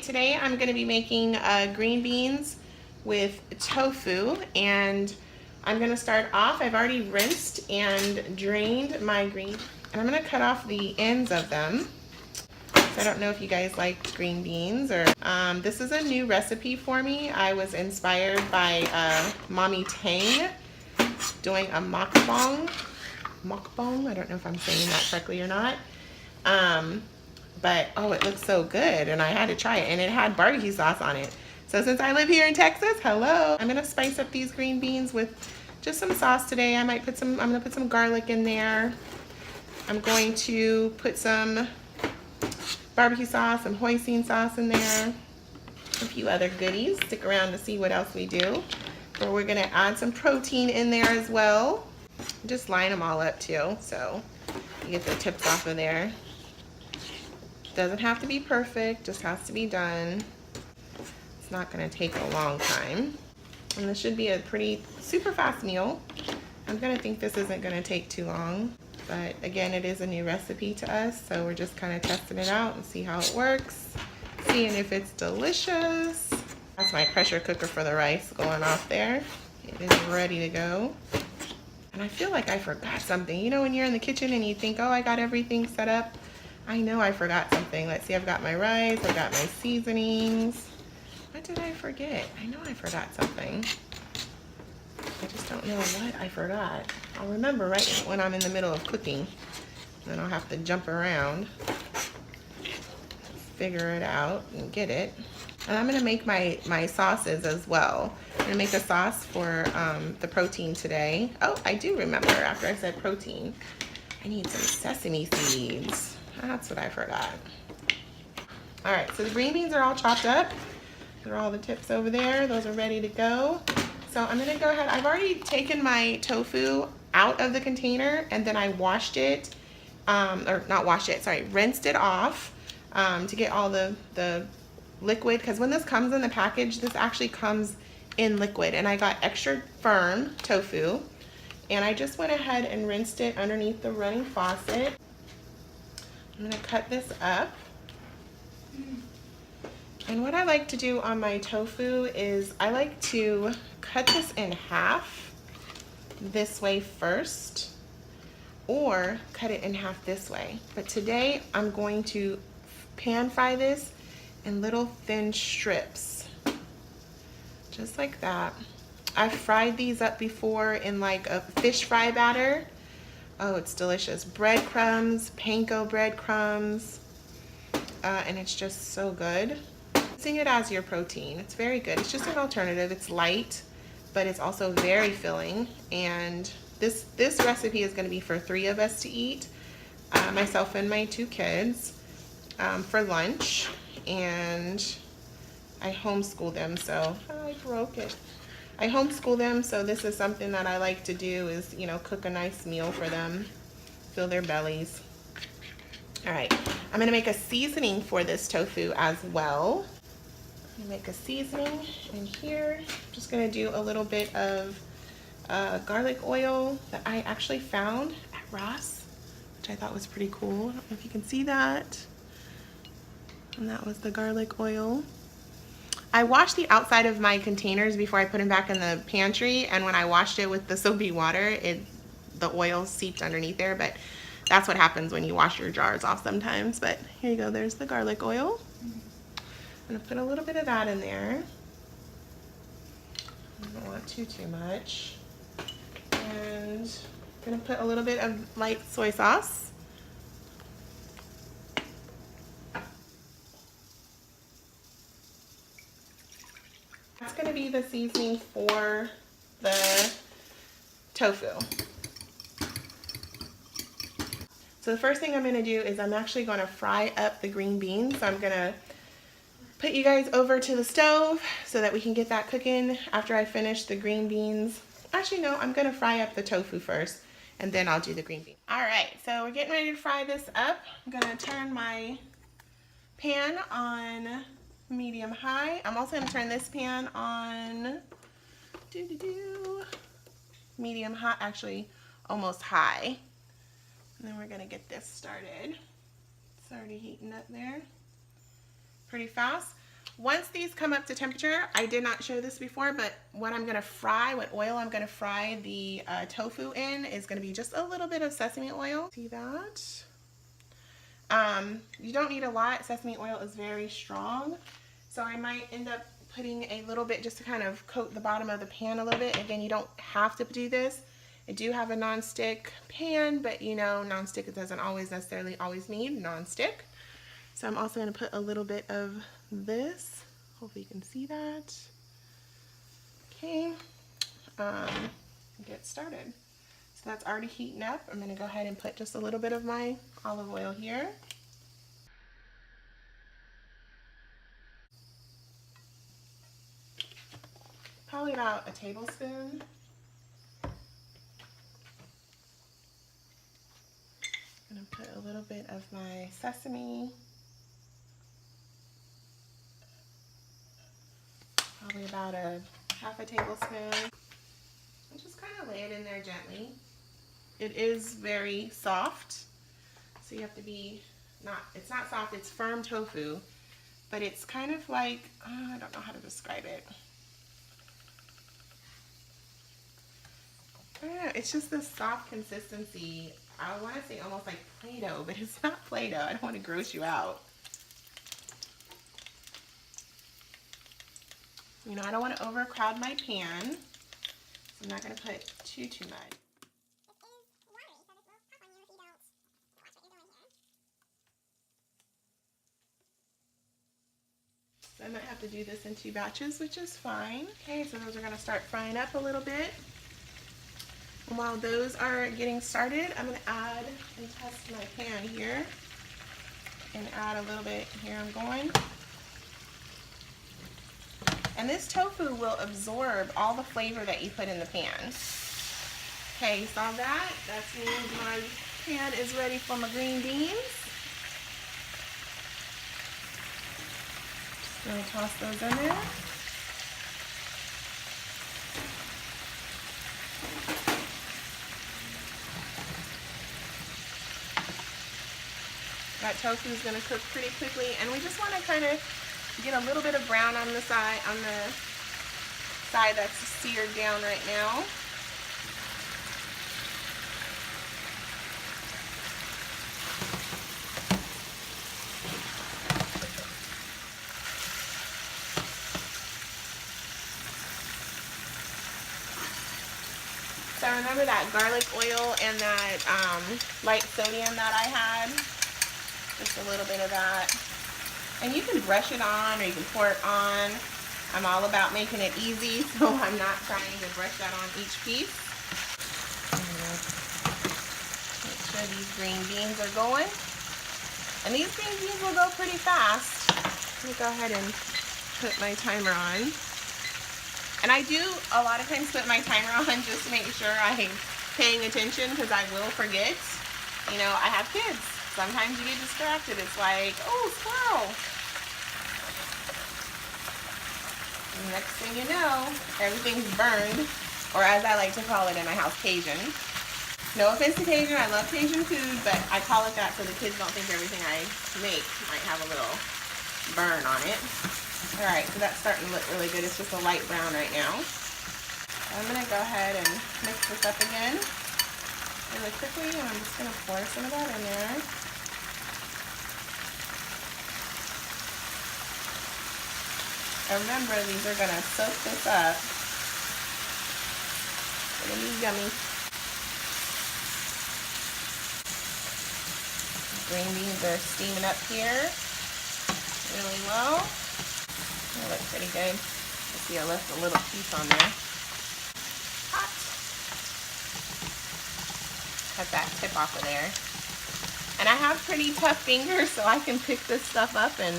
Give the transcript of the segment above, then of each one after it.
Today I'm going to be making green beans with tofu, and I'm going to start off. I've already rinsed and drained my green, and I'm going to cut off the ends of them. So I don't know if you guys like green beans, or this is a new recipe for me. I was inspired by Mommy Tang doing a mukbang. I don't know if I'm saying that correctly or not. But oh, it looks so good, and I had to try it, and it had barbecue sauce on it. So since I live here in Texas, hello, I'm gonna spice up these green beans with just some sauce today. I'm gonna put some garlic in there. I'm going to put some barbecue sauce, some hoisin sauce in there, a few other goodies. Stick around to see what else we do. But we're gonna add some protein in there as well. Just line them all up too, so you get the tips off of there. Doesn't have to be perfect, just has to be done. It's not gonna take a long time. And this should be a pretty super fast meal. I'm gonna think this isn't gonna take too long. But again, it is a new recipe to us, so we're just kind of testing it out and see how it works. Seeing if it's delicious. That's my pressure cooker for the rice going off there. It is ready to go. And I feel like I forgot something. You know when you're in the kitchen and you think, oh, I got everything set up? I know I forgot something. Let's see, I've got my rice, I've got my seasonings. What did I forget? I know I forgot something. I just don't know what I forgot. I'll remember right when I'm in the middle of cooking. Then I'll have to jump around, figure it out, and get it. And I'm gonna make my sauces as well. I'm gonna make a sauce for the protein today. Oh, I do remember after I said protein. I need some sesame seeds. That's what I forgot. All right, so the green beans are all chopped up. There are all the tips over there. Those are ready to go. So I'm gonna go ahead. I've already taken my tofu out of the container, and then I washed it, or not washed it, sorry, rinsed it off to get all the liquid, because when this comes in the package, this actually comes in liquid, and I got extra firm tofu, and I just went ahead and rinsed it underneath the running faucet. I'm gonna cut this up. And what I like to do on my tofu is I like to cut this in half this way first, or cut it in half this way. But today I'm going to pan fry this in little thin strips, just like that. I've fried these up before in like a fish fry batter. Oh, it's delicious. Breadcrumbs, panko breadcrumbs, and it's just so good. Using it as your protein, it's very good. It's just an alternative. It's light, but it's also very filling. And this recipe is going to be for 3 of us to eat, myself and my 2 kids, for lunch. And I homeschool them, so I broke it. I homeschool them, so this is something that I like to do, is, you know, cook a nice meal for them, fill their bellies. All right, I'm gonna make a seasoning for this tofu as well. I'm gonna make a seasoning in here. I'm just gonna do a little bit of garlic oil that I actually found at Ross, which I thought was pretty cool. I don't know if you can see that. And that was the garlic oil. I washed the outside of my containers before I put them back in the pantry, and when I washed it with the soapy water, the oil seeped underneath there, but that's what happens when you wash your jars off sometimes. But here you go, there's the garlic oil. I'm gonna put a little bit of that in there. I don't want too much. And I'm gonna put a little bit of light soy sauce. That's gonna be the seasoning for the tofu. So the first thing I'm gonna do is I'm actually gonna fry up the green beans. So I'm gonna put you guys over to the stove so that we can get that cooking after I finish the green beans. Actually, no, I'm gonna fry up the tofu first, and then I'll do the green beans. All right, so we're getting ready to fry this up. I'm gonna turn my pan on medium high. I'm also going to turn this pan on medium hot, actually almost high. And then we're going to get this started. It's already heating up there pretty fast. Once these come up to temperature, I did not show this before, but what I'm gonna fry, what oil I'm gonna fry the tofu in is gonna be just a little bit of sesame oil. See that? You don't need a lot. Sesame oil is very strong. So I might end up putting a little bit just to kind of coat the bottom of the pan a little bit. Again, you don't have to do this. I do have a non-stick pan, but you know, non-stick, it doesn't always necessarily always need non-stick. So I'm also going to put a little bit of this. Hopefully you can see that. Okay, get started. So that's already heating up. I'm going to go ahead and put just a little bit of my olive oil here. Probably about a tablespoon. I'm going to put a little bit of my sesame. Probably about a half a tablespoon. And just kind of lay it in there gently. It is very soft, so you have to be it's not soft, it's firm tofu, but it's kind of like, I don't know how to describe it. I don't know, it's just this soft consistency. I want to say almost like Play-Doh, but it's not Play-Doh. I don't want to gross you out. You know, I don't want to overcrowd my pan, so I'm not going to put too much. So I might have to do this in 2 batches, which is fine. Okay, so those are going to start frying up a little bit. And while those are getting started, I'm going to add and test my pan here. And add a little bit, here I'm going. And this tofu will absorb all the flavor that you put in the pan. Okay, you saw that? That means my pan is ready for my green beans. Just gonna toss those in there. That tofu is going to cook pretty quickly, and we just want to kind of get a little bit of brown on the side that's seared down right now. So remember that garlic oil and that light sodium that I had? Just a little bit of that. And you can brush it on or you can pour it on. I'm all about making it easy, so I'm not trying to brush that on each piece. Make sure these green beans are going. And these green beans will go pretty fast. Let me go ahead and put my timer on. And I do a lot of times put my timer on just to make sure I'm paying attention, because I will forget. You know, I have kids. Sometimes you get distracted. It's like, oh, squirrel. And next thing you know, everything's burned, or as I like to call it in my house, Cajun. No offense to Cajun, I love Cajun food, but I call it that so the kids don't think everything I make might have a little burn on it. All right, so that's starting to look really good. It's just a light brown right now. I'm gonna go ahead and mix this up again really quickly, and I'm just gonna pour some of that in there. And remember, these are gonna soak this up. It's gonna be yummy. Green beans are steaming up here really well. They look pretty good. I see I left a little piece on there. Hot. Cut that tip off of there. And I have pretty tough fingers, so I can pick this stuff up and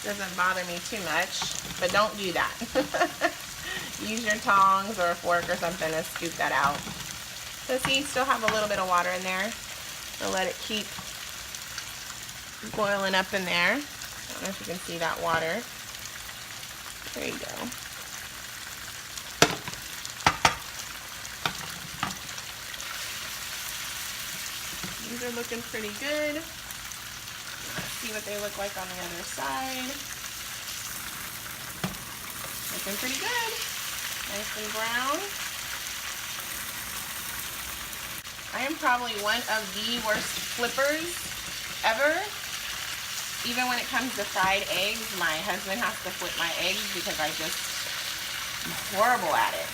it doesn't bother me too much. But don't do that. Use your tongs or a fork or something to scoop that out. So see, you still have a little bit of water in there. So let it keep boiling up in there. I don't know if you can see that water. There you go. These are looking pretty good. see what they look like on the other side. Looking pretty good. Nice and brown. I am probably one of the worst flippers ever. Even when it comes to fried eggs, my husband has to flip my eggs because I'm horrible at it.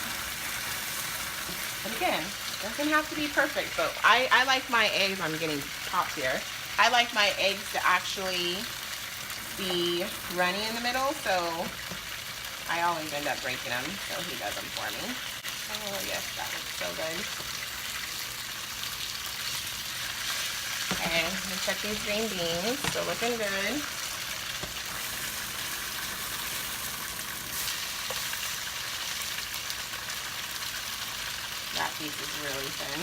But again, it doesn't have to be perfect, but I like my eggs, I'm getting popped here. I like my eggs to actually be runny in the middle, so I always end up breaking them, so he does them for me. Oh yes, that looks so good. Okay, I'm gonna check these green beans. Still looking good. That piece is really thin.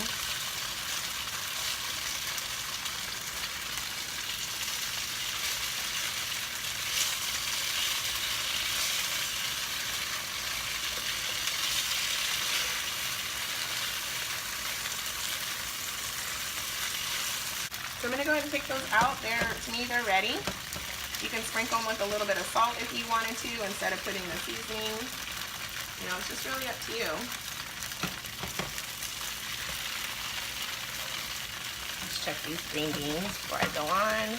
So I'm going to go ahead and take those out. To me, they're ready. You can sprinkle them with a little bit of salt if you wanted to instead of putting the seasoning. You know, it's just really up to you. Let's check these green beans before I go on.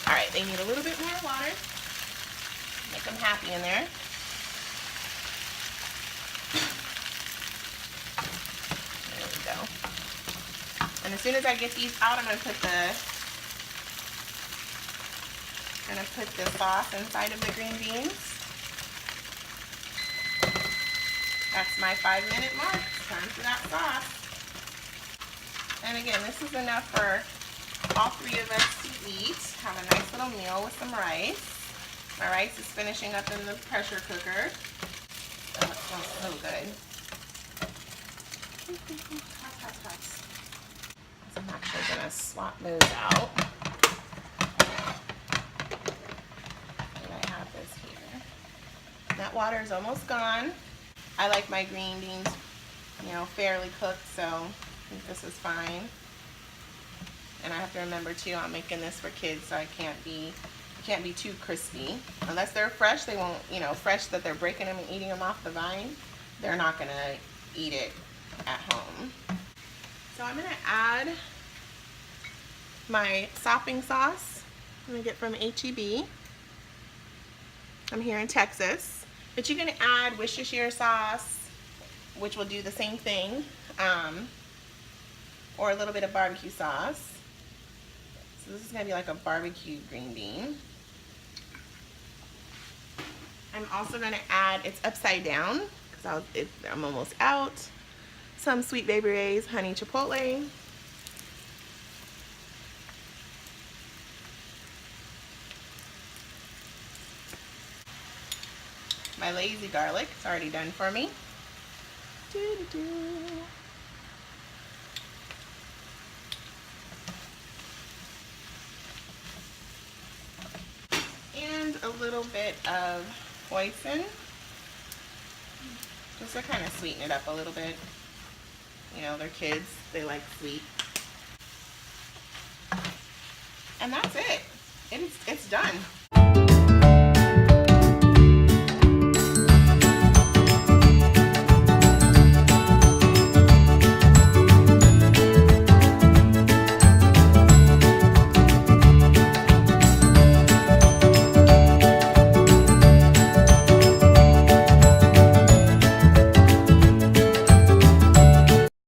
All right, they need a little bit more water. Make them happy in there. There we go. And as soon as I get these out, I'm going to put the sauce inside of the green beans. That's my 5-minute mark. It's time for that sauce. And again, this is enough for all 3 of us to eat. Have a nice little meal with some rice. My rice is finishing up in the pressure cooker. Oh, it smells so good. Hot, hot, hot. I'm actually going to swap those out. And I have this here. That water is almost gone. I like my green beans, you know, fairly cooked, so I think this is fine. And I have to remember too, I'm making this for kids, so it can't be too crispy. Unless they're fresh, they won't, you know, fresh that they're breaking them and eating them off the vine, they're not going to eat it at home. So I'm going to add my sopping sauce. I'm going to get from HEB. I'm here in Texas. But you can add Worcestershire sauce, which will do the same thing, or a little bit of barbecue sauce. So this is going to be like a barbecue green bean. I'm also going to add, it's upside down, because I'm almost out, some Sweet Baby Ray's honey chipotle. My lazy garlic, it's already done for me. And a little bit of HOISIN, just to kind of sweeten it up a little bit. You know, they're kids, they like sweet. And that's it. It's done.